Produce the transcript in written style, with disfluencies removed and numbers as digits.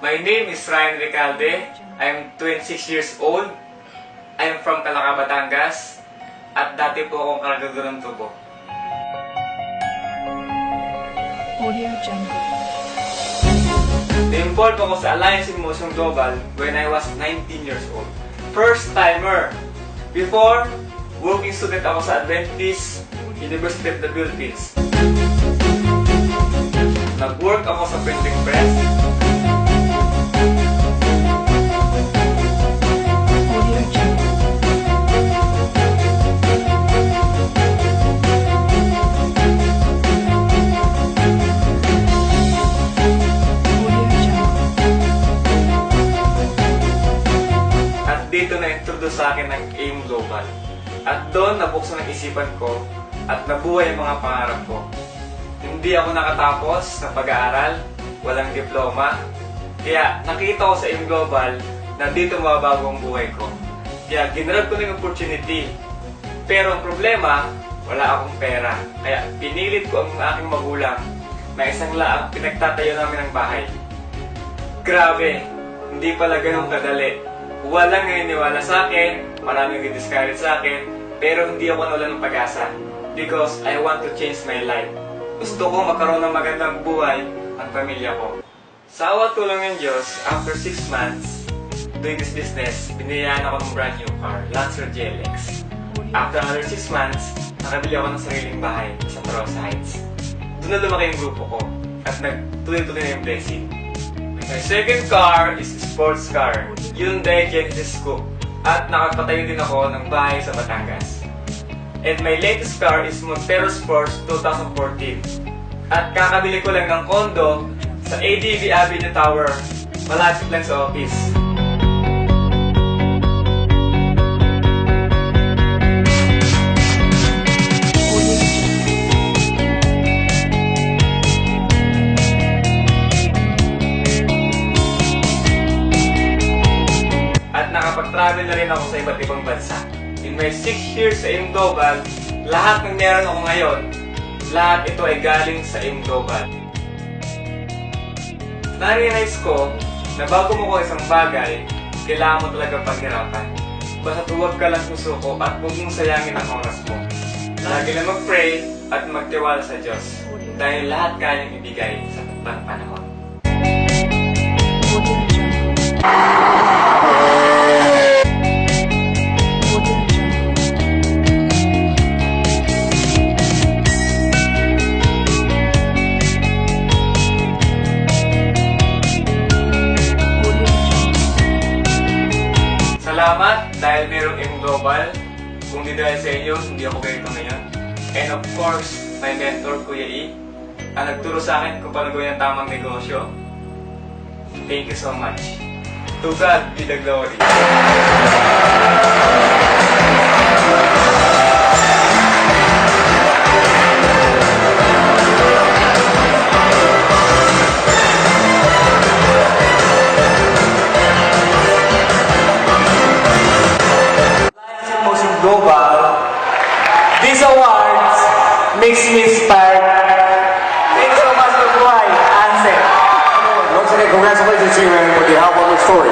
My name is Ryan Recalde. I'm 26 years old. I'm from Calaca, Batangas. At dati po akong kargador ng tubo. Audio Jungle. Na-involve ako sa Alliance in Motion Global when I was 19 years old. First timer! Before, working student ako sa Adventist University of the Philippines. Nag-work ako sa printing press. Audio Jungle. Audio Jungle. At dito na-introduce sa akin ng AIM Global. At doon nabuksan ang isipan ko at nabuhay ang mga pangarap ko. Hindi ako nakatapos sa pag-aaral, walang diploma. Kaya nakita ko sa AIM Global na dito mababago ang buhay ko. Kaya ginrab ko na yung opportunity. Pero ang problema, wala akong pera. Kaya pinilit ko ang aking magulang na isang laang pinagtatayo namin ng bahay. Grabe, hindi pala ganun kadali. Walang naniniwala sa akin, maraming discourage sa akin, pero hindi ako nawala ng pag-asa. Because I want to change my life. Gusto ko magkaroon ng magandang buhay ang pamilya ko. Sa awa tulong ng Diyos, after 6 months doing this business, binayaan ako ng brand new car, Lancer GLX. After another 6 months, nakabili ako ng sariling bahay sa Tarosa Heights. Doon na lumaki yung grupo ko at nagtuloy-tuloy na yung blessing. My second car is a sports car, Hyundai Genesis Coupe. At nakapatayo din ako ng bahay sa Batangas. And my latest car is Montero Sports 2014. At kakabili ko lang ng condo sa ADV Avenue Tower, malapit lang sa office. At nakapag-travel na rin ako sa iba't ibang bansa. In my 6 years sa AIM Global, lahat ng meron ako ngayon, lahat ito ay galing sa AIM Global. Na-realize ko na bago mo ko isang bagay, kailangan mo talaga paghirapan. Basta huwag ka lang susuko at huwag mong sayangin ang oras mo. Lagi lang mag-pray at magtiwala sa Diyos dahil lahat kayang ibigay sa taktang panahon. Audio Jungle. Audio Jungle. Audio Jungle. Salamat dahil mayroong AIM Global. Kung di dahil sa inyo, hindi ako ganito ngayon. And of course, my mentor, Kuya E, ang nagturo sa akin kung paano gawin ang tamang negosyo. Thank you so much. To God be the glory. Alliance in Motion Global, these awards makes me inspired. Thank you so much for buhay, Ansel. Once again, congratulations to you, man, with the album story.